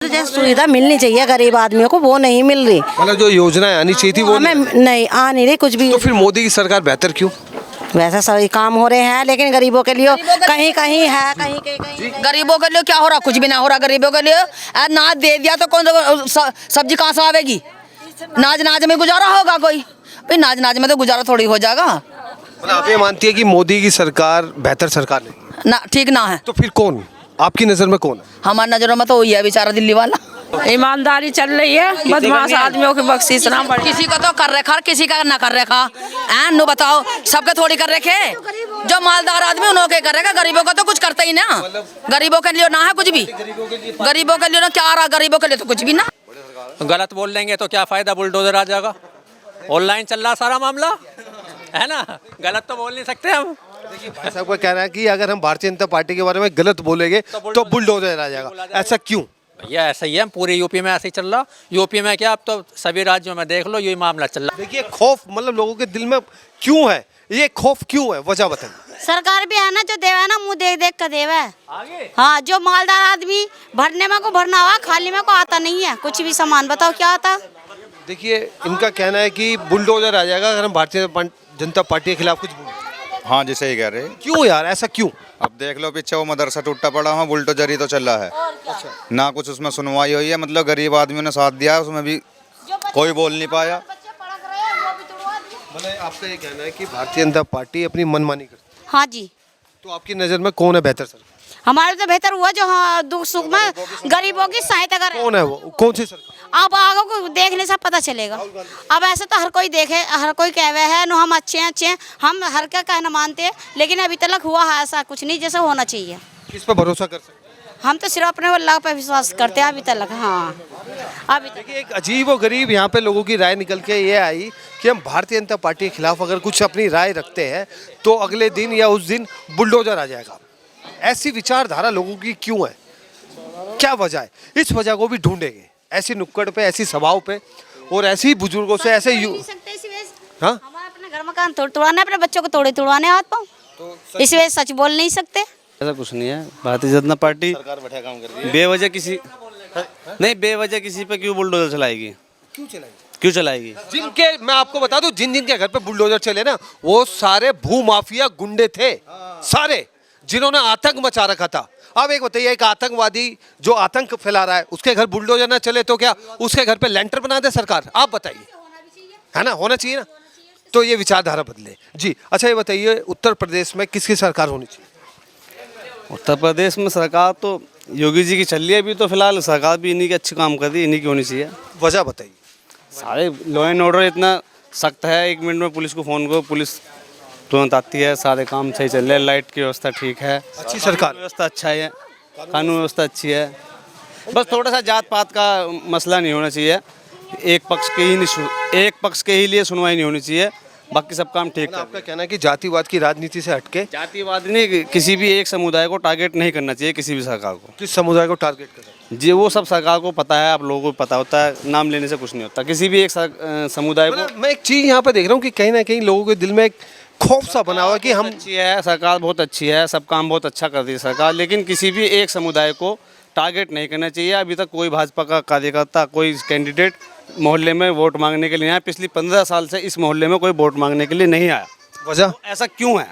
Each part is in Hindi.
जो सुविधा मिलनी चाहिए गरीब आदमियों को वो नहीं मिल रही। मतलब जो योजनाएं आनी चाहिए थी वो हमें नहीं आ नहीं रही कुछ भी। तो फिर मोदी की सरकार बेहतर क्यों? वैसे सभी काम हो रहे हैं लेकिन गरीबों के लिए कहीं कहीं है, कहीं कहीं गरीबों के लिए क्या हो रहा, कुछ भी ना हो रहा गरीबों के लिए। अनाज दे दिया तो कौन सब्जी कहाँ से आवेगी? नाज में गुजारा होगा कोई? भाई नाज में तो गुजारा थोड़ी हो जाएगा। मतलब आप ये मानती है कि मोदी की सरकार बेहतर सरकार नहीं ना ठीक ना है। तो फिर कौन आपकी नजर में कौन है? हमारी नजरों में तो वही है बेचारा दिल्ली वाला। ईमानदारी चल रही है, बदमाश आदमियों की बख्शीश ना बढ़े। किसी को तो कर रखा किसी का ना कर रखा है। नो बताओ सबके थोड़ी कर रखे। जो मालदार आदमी उन्हों के कर रखा, गरीबों का तो कुछ करता ही ना। गरीबों के लिए ना है कुछ भी, गरीबों के लिए ना क्या आ रहा, गरीबों के लिए तो कुछ भी ना। गलत बोल लेंगे तो क्या फायदा, बुलडोजर आ जाएगा। ऑनलाइन चल रहा सारा मामला है ना, गलत तो बोल नहीं सकते हम। भाई साहब का कहना है कि अगर हम भारतीय जनता पार्टी के बारे में गलत बोलेंगे तो बुलडोजर आ जाएगा, ऐसा क्यों? भैया ऐसा ही है, पूरे यूपी में ऐसे ही चल रहा। यूपी में क्या, अब तो सभी राज्यों में देख लो यही मामला चल रहा। देखिए खौफ मतलब लोगों के दिल में क्यों है, ये खौफ क्यों है, वजह बताइए। सरकार भी है ना जो देवा है ना, मुंह देख देख कर देवा है। हाँ, जो मालदार आदमी भरने में को भरना हुआ, खाली में को आता नहीं है कुछ भी सामान। बताओ क्या आता? देखिए इनका कहना है कि बुलडोजर आ जाएगा अगर हम भारतीय जनता पार्टी के खिलाफ कुछ बोलें। हाँ जी सही कह रहे हैं। क्यों यार, ऐसा क्यों? अब देख लो पीछे वो मदरसा टूटा पड़ा, वहाँ बुलडोजर ही तो चल रहा है। ना कुछ उसमें सुनवाई हुई है, मतलब गरीब आदमियों ने साथ दिया, उसमें भी कोई बोल नहीं पाया। मतलब आपका ये कहना है कि भारतीय जनता पार्टी अपनी मनमानी करती है। हाँ जी। तो आपकी नज़र में कौन है बेहतर सरकार? हमारे तो बेहतर हुआ जो हाँ दुख सुख में गरीबों की सहायता करे। कौन है वो, कौन सी सरकार? अब आगे को देखने से पता चलेगा। अब ऐसे तो हर कोई देखे, हर कोई कहवे है नो हम अच्छे हैं, हम हर का कहना मानते हैं, लेकिन अभी तक हुआ है ऐसा कुछ नहीं जैसा होना चाहिए। किस पर भरोसा कर सकते हैं? हम तो सिर्फ अपने अल्लाह पर विश्वास करते हैं अभी तक। हाँ अभी तक। देखिए एक अजीब और गरीब यहाँ पे लोगों की राय निकल के ये आई कि हम भारतीय जनता पार्टी के खिलाफ अगर कुछ अपनी राय रखते हैं तो अगले दिन या उस दिन बुलडोजर आ जाएगा। ऐसी विचारधारा लोगों की क्यों है, क्या वजह है? इस वजह को भी ढूंढेंगे ऐसी नुक्कड़ पे, ऐसी सभाओं पे और ऐसी बुजुर्गों से, ऐसे हाँ अपने घर मकान तोड़वाने, अपने बच्चों को तोड़वाने हाथ पाँव, इस वजह सच बोल नहीं सकते। ऐसा कुछ नहीं है। भारतीय जनता पार्टी सरकार बैठा काम कर रही है। बेवजह किसी नहीं, बेवजह किसी पे क्यों बुलडोजर चलाएगी? क्यों चलाएगी? जिनके, मैं आपको बता दूं, जिन जिन के घर पे बुलडोजर चले ना वो सारे भूमाफिया गुंडे थे, सारे जिन्होंने आतंक मचा रखा था। अब एक बताइए, एक आतंकवादी जो आतंक फैला रहा है उसके घर बुलडोजर ना चले तो क्या उसके घर पे लेंटर बना दे सरकार? आप बताइए, है ना, होना चाहिए ना। तो ये विचारधारा बदले जी। अच्छा ये बताइए, उत्तर प्रदेश में किसकी सरकार होनी चाहिए? उत्तर प्रदेश में सरकार तो योगी जी की चल रही है अभी, तो फिलहाल सरकार भी इन्हीं के अच्छे काम कर रही है, इन्हीं की होनी चाहिए। वजह बताइए। सारे लॉ एंड ऑर्डर इतना सख्त है, 1 मिनट में पुलिस को फ़ोन करो पुलिस तुरंत आती है, सारे काम सही चल रहे हैं, लाइट की व्यवस्था ठीक है, अच्छी सरकार, व्यवस्था अच्छा है, कानून व्यवस्था अच्छी है। बस थोड़ा सा जात पात का मसला नहीं होना चाहिए, एक पक्ष के ही लिए सुनवाई नहीं होनी चाहिए, बाकी सब काम ठीक है। आपका कहना है कि जातिवाद की राजनीति से हटके, जातिवाद नहीं, किसी भी एक समुदाय को टारगेट नहीं करना चाहिए किसी भी सरकार को। किस समुदाय को टारगेट कर? जी वो सब सरकार को पता है, आप लोगों को पता होता है, नाम लेने से कुछ नहीं होता। किसी भी एक समुदाय को, मैं एक चीज़ यहाँ पे देख रहा हूँ कि कहीं ना कहीं लोगों के दिल में एक खौफ सा बना हुआ कि हम, अच्छी है सरकार, बहुत अच्छी है, सब काम बहुत अच्छा कर रही है सरकार, लेकिन किसी भी एक समुदाय को टारगेट नहीं करना चाहिए। अभी तक कोई भाजपा का कार्यकर्ता, कोई कैंडिडेट मोहल्ले में वोट मांगने के लिए आया, पिछली 15 साल से इस मोहल्ले में कोई वोट मांगने के लिए नहीं आया। वजह तो ऐसा क्यों है?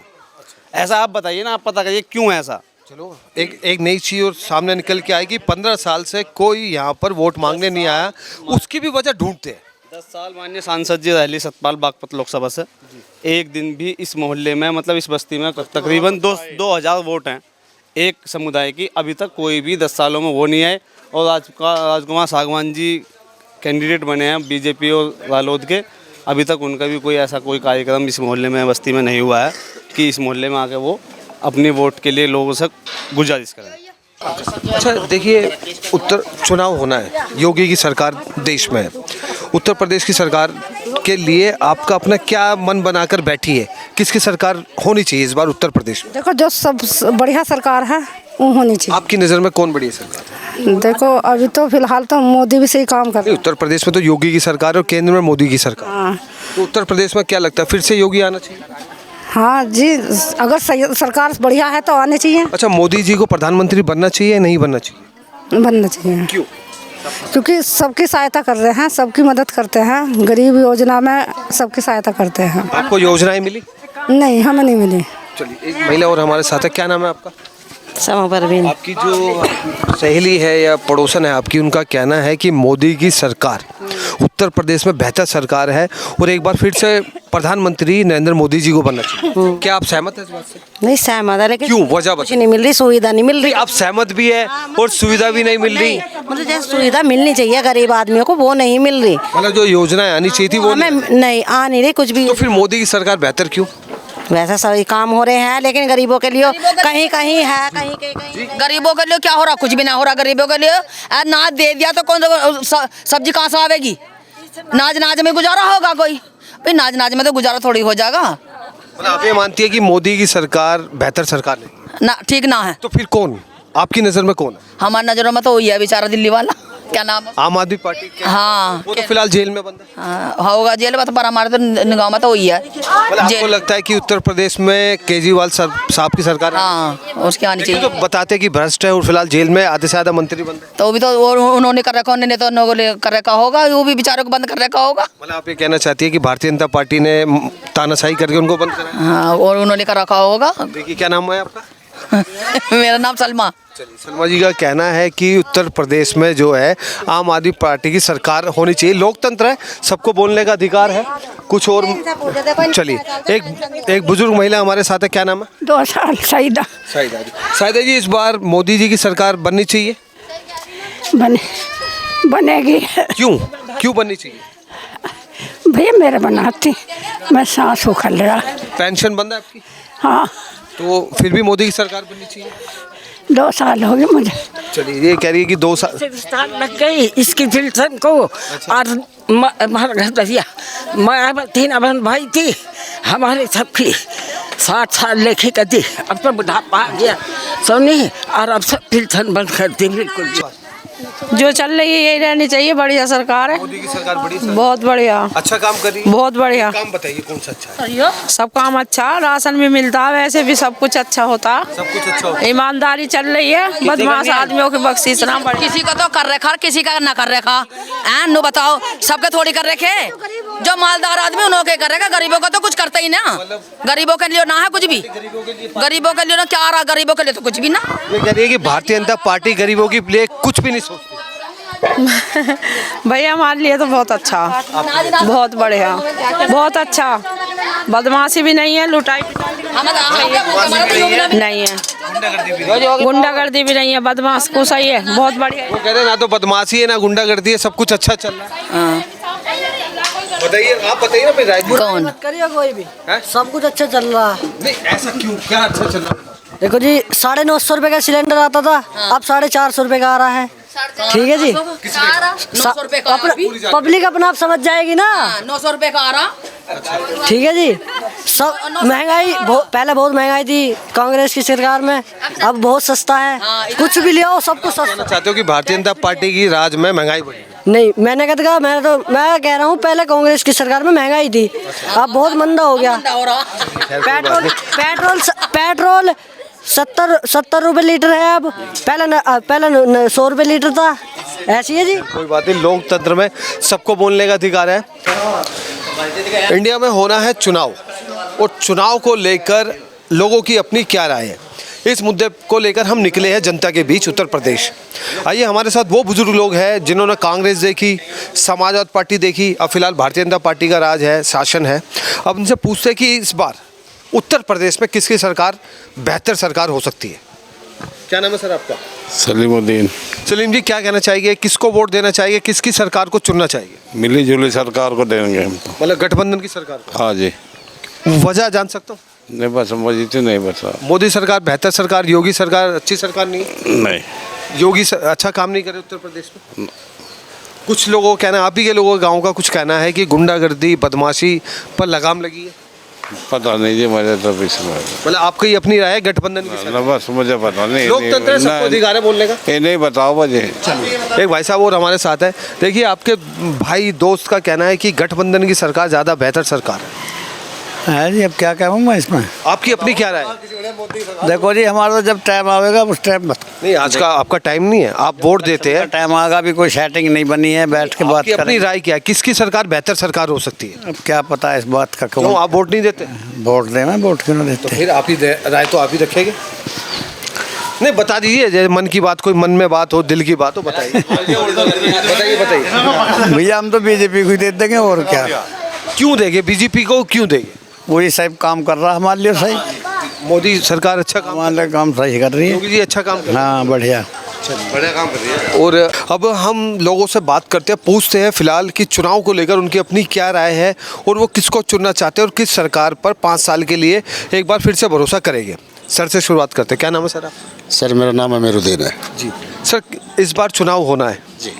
ऐसा आप बताइए ना, आप पता करिए क्यों है ऐसा। चलो एक नई चीज़ और सामने निकल के आएगी, 15 साल से कोई यहाँ पर वोट मांगने नहीं आया, उसकी भी वजह ढूंढते हैं। 10 साल माननीय सांसद जी रैली सतपाल बागपत लोकसभा से, एक दिन भी इस मोहल्ले में, मतलब इस बस्ती में तकरीबन 2000 वोट हैं एक समुदाय की, अभी तक कोई भी 10 सालों में वो नहीं आए। और राजकुमार सागवान जी कैंडिडेट बने हैं बीजेपी और रालोद के, अभी तक उनका भी कोई ऐसा कोई कार्यक्रम इस मोहल्ले में, बस्ती में नहीं हुआ है कि इस मोहल्ले में आके वो अपने वोट के लिए लोगों से गुजारिश करें। अच्छा देखिए, उत्तर चुनाव होना है, योगी की सरकार देश में है, उत्तर प्रदेश की सरकार के लिए आपका अपना क्या मन बनाकर बैठी है, किसकी सरकार होनी चाहिए इस बार उत्तर प्रदेश में? देखो जो सब बढ़िया सरकार है वो होनी चाहिए। आपकी नज़र में कौन बढ़िया सरकार? देखो अभी तो फिलहाल तो मोदी भी सही काम कर रहे हैं। उत्तर प्रदेश में तो योगी की सरकार है और केंद्र में मोदी की सरकार। हाँ। तो उत्तर प्रदेश में क्या लगता है, फिर से योगी आना चाहिए? हाँ जी, अगर सरकार बढ़िया है तो आने चाहिए। अच्छा, मोदी जी को प्रधानमंत्री बनना चाहिए या नहीं बनना चाहिए? बनना चाहिए। क्यों? क्योंकि सबकी सहायता कर रहे हैं, सबकी मदद करते हैं, गरीब योजना में सबकी सहायता करते हैं। आपको योजनाएं मिली? नहीं, हमें नहीं मिली। चलिए, एक महिला और हमारे साथ है, क्या नाम है आपका? समा परवीन। आपकी जो सहेली है या पड़ोसन है आपकी, उनका कहना है कि मोदी की सरकार उत्तर प्रदेश में बेहतर सरकार है और एक बार फिर से प्रधानमंत्री नरेंद्र मोदी जी को बनना चाहिए। क्या आप सहमत हैं इस बात से? नहीं सहमत है, लेकिन क्यों, वजह कुछ बताइए। नहीं मिल रही, सुविधा नहीं मिल रही। आप सहमत भी है और सुविधा भी नहीं मिल रही। मतलब जैसे सुविधा मिलनी चाहिए गरीब आदमियों को, वो नहीं मिल रही। मतलब जो योजनाएं आनी चाहिए थी वो हमें नहीं आ नहीं रही कुछ भी। तो फिर मोदी की सरकार बेहतर क्यों? वैसे सभी काम हो रहे हैं, लेकिन गरीबों के लिए कहीं कहीं है, कहीं कहीं। गरीबों के लिए क्या हो रहा, कुछ भी ना हो रहा गरीबों के लिए। अनाज दे दिया तो कौन सब्जी कहाँ से आवेगी? नाज में गुजारा होगा कोई? भाई नाज में तो गुजारा थोड़ी हो जाएगा। मतलब आप ये मानती है कि मोदी की सरकार बेहतर सरकार नहीं? ना ठीक ना है। तो फिर कौन आपकी नजर में कौन है? हमारी नजरों में तो वही है बेचारा दिल्ली वाला, क्या नाम है? आम आदमी पार्टी के? हाँ वो तो फिलहाल जेल में बंद है। हाँ, होगा जेल में तो, पर हमारे तो निगाह में तो वही है मतलब आपको जेल। लगता है कि उत्तर प्रदेश में केजरीवाल साहब की सरकार है? हाँ उसकी आनी लेकिन चाहिए। तो बताते हैं कि भ्रष्ट है और फिलहाल जेल में आधे से ज्यादा मंत्री बंद है। तो वो भी तो उन्होंने कर रखा, उन्होंने तो उन्होंने कर रखा होगा, वो भी बेचारों को बंद कर रखा होगा। मतलब आप ये कहना चाहती है कि भारतीय जनता पार्टी ने तानाशाही करके उनको बंद करा? हाँ और उन्होंने कर रखा होगा। देखिए, क्या नाम है आपका? मेरा नाम सलमा। चलिए, सलमा जी का कहना है कि उत्तर प्रदेश में जो है आम आदमी पार्टी की सरकार होनी चाहिए। लोकतंत्र है, सबको बोलने का अधिकार है। कुछ और चलिए, एक बुजुर्ग महिला हमारे साथ है, क्या नाम है? 2 साल सईदा साहिदा जी। साहिदा जी, इस बार मोदी जी की सरकार बननी चाहिए? बनेगी। क्यों बननी चाहिए? भैया मेरे बनाती, मैं सांस उखल रहा। पेंशन बंद है आपकी? हाँ, तो फिर भी मोदी की सरकार बननी चाहिए? 2 साल हो गए मुझे। चलिए, ये कह रही है कि 2 साल लग गई इसकी पेंशन को। और भैया मैं 3 बहन भाई थी हमारे सबकी 60 साल लेके कर दी। अब तो बुढ़ापा आ गया सोनी, और अब सब पेंशन बंद कर दी बिल्कुल। जो चल रही है यही रहनी चाहिए, बढ़िया सरकार है, मोदी की सरकार बड़ी सरकार। बहुत बढ़िया, अच्छा काम कर रही है? बहुत बढ़िया काम बताइए कौन सा अच्छा है? सब काम अच्छा, राशन भी मिलता, वैसे भी सब कुछ अच्छा होता, सब कुछ अच्छा होता है। ईमानदारी चल रही है, बदमाश आदमियों की बख्शीश ना बढ़े। किसी का तो कर रखा, किसी का ना कर रखा। नो बताओ, सबके थोड़ी कर रखे। जो मालदार आदमी उन्होंने कर रखा, गरीबों का तो कुछ करता ही ना। गरीबों के लिए ना है कुछ भी, गरीबों के लिए ना क्या रहा, गरीबों के लिए तो कुछ भी ना। ये कह रही है कि भारतीय जनता पार्टी गरीबों के लिए कुछ भी नहीं सोचती। भैया हमारे लिए तो बहुत अच्छा, बहुत बढ़िया, बहुत अच्छा। बदमाशी भी नहीं है, लुटाई नहीं है, गुंडागर्दी भी नहीं है, बदमाश को सही है, बहुत बढ़िया। वो कह रहे हैं ना तो बदमाशी है ना गुंडागर्दी है, सब कुछ अच्छा चल रहा है। बताइए, आप बताइए ना फिर राय जी। कौन करिए कोई भी, सब कुछ अच्छा चल रहा है। नहीं, ऐसा क्यों, क्या अच्छा चल रहा है? देखो जी, 950 रुपए का सिलेंडर आता था, अब 450 रुपए का आ रहा है। ठीक है जी, 900 रुपए का पब्लिक अपना आप समझ जाएगी ना। 900 रुपए का आ रहा। ठीक है जी, सब महंगाई पहले बहुत महंगाई थी कांग्रेस की सरकार में, अब बहुत सस्ता है, कुछ भी ले आओ सब कुछ सस्ता। चाहते हो कि भारतीय जनता पार्टी की राज में महंगाई बढ़ी? नहीं, मैंने कहा मैं कह रहा हूँ पहले कांग्रेस की सरकार में महंगाई थी, अब बहुत मंदा हो गया। पेट्रोल 70 रुपए लीटर है, अब पहले 100 रुपए लीटर था। ऐसी है जी, कोई बात नहीं, लोकतंत्र में सबको बोलने का अधिकार है। इंडिया में होना है चुनाव और चुनाव को लेकर लोगों की अपनी क्या राय है, इस मुद्दे को लेकर हम निकले हैं जनता के बीच उत्तर प्रदेश। आइए, हमारे साथ वो बुजुर्ग लोग हैं जिन्होंने कांग्रेस देखी, समाजवादी पार्टी देखी, अब फिलहाल भारतीय जनता पार्टी का राज है, शासन है। अब उनसे पूछते हैं कि इस बार उत्तर प्रदेश में किसकी सरकार बेहतर सरकार हो सकती है। क्या नाम है सर आपका? सलीमुद्दीन। सलीम जी, क्या कहना चाहिए, किसको वोट देना चाहिए, किसकी सरकार को चुनना चाहिए? मिली जुली सरकार को देंगे हम तो। मतलब गठबंधन की सरकार को? हाँ जी। वजह जान सकता हूँ? नहीं बस मुझे तो नहीं बता। मोदी सरकार बेहतर सरकार, योगी सरकार अच्छी सरकार नहीं है? नहीं, योगी अच्छा काम नहीं करे उत्तर प्रदेश में। कुछ लोगों का कहना, आप ही के लोगों गांव का कुछ कहना है कि गुंडागर्दी बदमाशी पर लगाम लगी है। पता नहीं जी मुझे तो पिछले। मतलब आपकी अपनी राय है गठबंधन की सरकार? बस मुझे पता नहीं। लोकतंत्र है, सबको अधिकार है बोलने का। ये नहीं बताओ मुझे। एक भाई साहब और हमारे साथ है। देखिए, आपके भाई दोस्त का कहना है कि गठबंधन की सरकार ज़्यादा बेहतर सरकार है। है जी, अब क्या कहूँ मैं इसमें। आपकी अपनी क्या राय है? देखो जी, हमारा तो जब टाइम आएगा उस टाइम नहीं, आज का आपका टाइम नहीं है, आप वोट देते हैं। टाइम आएगा, अभी कोई सेटिंग नहीं बनी है, बैठ के बात आपकी अपनी करेंगे। राय क्या है, किसकी सरकार बेहतर सरकार हो सकती है? अब क्या पता है इस बात का। क्यों आप वोट नहीं देते? वोट देना, वोट क्यों नहीं तो देते? फिर आप ही राय तो आप ही रखेंगे। नहीं, बता दीजिए, जैसे मन की बात, कोई मन में बात हो, दिल की बात हो, बताइए। बताइए। भैया हम तो बीजेपी को ही दे देंगे, और क्या। क्यों देंगे बीजेपी को, क्यों देंगे? वही सही काम कर रहा है हमारे लिए, सही। मोदी सरकार अच्छा काम, हमारे लिए काम सही कर रही है। योगी जी अच्छा काम कर रहे हैं। हाँ, बढ़िया। बढ़िया काम कर रही है। और अब हम लोगों से बात करते हैं, पूछते हैं फिलहाल कि चुनाव को लेकर उनकी अपनी क्या राय है और वो किसको चुनना चाहते हैं और किस सरकार पर 5 साल के लिए एक बार फिर से भरोसा करेंगे। सर से शुरुआत करते हैं। क्या नाम है सर आप? सर मेरा नाम अमीरुद्दीन है जी। सर, इस बार चुनाव होना है जी,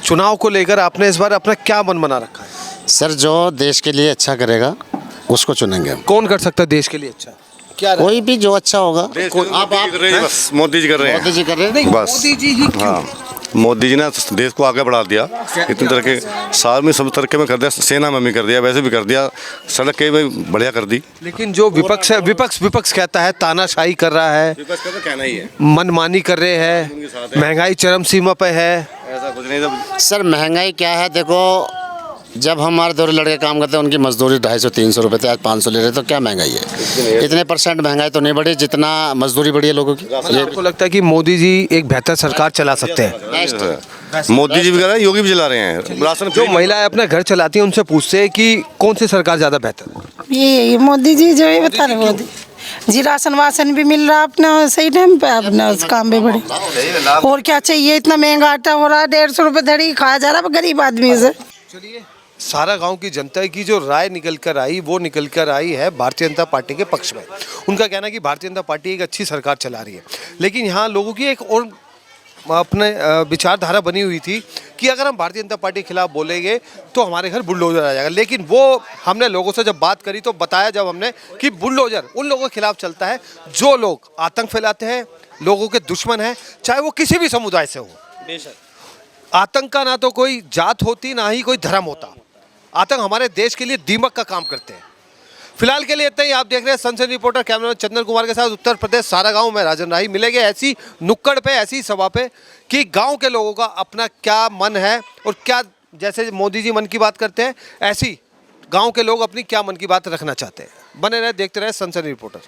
चुनाव को लेकर आपने इस बार अपना क्या मन बना रखा है? सर, जो देश के लिए अच्छा करेगा उसको चुनेंगे हम। कौन कर सकता है देश के लिए अच्छा? क्या कोई भी जो अच्छा होगा। आप बस मोदी जी कर रहे हैं। मोदी जी कर रहे हैं। बस मोदी जी ही क्यों? मोदी जी ने देश को आगे बढ़ा दिया, इतने तरह के साल में सब तरह के में कर दिया, सेना में भी कर दिया, वैसे भी कर दिया, सड़क के में बढ़िया कर दी। लेकिन जो विपक्ष है, विपक्ष कहता है तानाशाही कर रहा है, विपक्ष का तो कहना ही है, मनमानी कर रहे हैं, महंगाई चरम सीमा पे है। ऐसा कुछ नहीं। जब सर महंगाई क्या है, देखो जब हमारे दो लड़के काम करते हैं उनकी मजदूरी 250-300 रुपये थे, आज 500 ले रहे, तो क्या महंगाई है? इतने % महंगाई तो नहीं बढ़ी जितना मजदूरी बढ़ी है लोगों की। आपको लगता है कि मोदी जी एक बेहतर सरकार चला सकते हैं? मोदी जी भी कर रहे हैं, योगी भी चला रहे हैं। राशन जो महिलाएं अपना घर चलाती हैं उनसे पूछते हैं कि कौन सी सरकार ज़्यादा बेहतर है? ये मोदी जी जो ये बता रहे, मोदी जी राशन वासन भी मिल रहा अपना सही टाइम पे, अपना उस काम भी बढ़े। और क्या चाहिए, इतना महंगा आटा हो रहा है, 150 रुपये धड़ी खाया जा रहा है गरीब आदमी से। चलिए, सारा गांव की जनता की जो राय निकल कर आई वो निकल कर आई है भारतीय जनता पार्टी के पक्ष में। उनका कहना है कि भारतीय जनता पार्टी एक अच्छी सरकार चला रही है, लेकिन यहाँ लोगों की एक और अपने विचारधारा बनी हुई थी कि अगर हम भारतीय जनता पार्टी के खिलाफ बोलेंगे तो हमारे घर बुलडोजर आ जाएगा। लेकिन वो हमने लोगों से जब बात करी तो बताया जब हमने कि बुलडोजर उन लोगों के खिलाफ चलता है जो लोग आतंक फैलाते हैं, लोगों के दुश्मन हैं, चाहे वो किसी भी समुदाय से हो। आतंक का ना तो कोई जात होती ना ही कोई धर्म होता, आतंक हमारे देश के लिए दीमक का काम करते हैं। फिलहाल के लिए इतना ही। आप देख रहे हैं सनसनी रिपोर्टर कैमरामैन चंदन कुमार के साथ उत्तर प्रदेश सारा गांव में राजन राही। मिलेंगे ऐसी नुक्कड़ पे, ऐसी सभा पे कि गांव के लोगों का अपना क्या मन है और क्या, जैसे मोदी जी मन की बात करते हैं ऐसी गांव के लोग अपनी क्या मन की बात रखना चाहते हैं। बने रहे, देखते रहे सनसनी रिपोर्टर।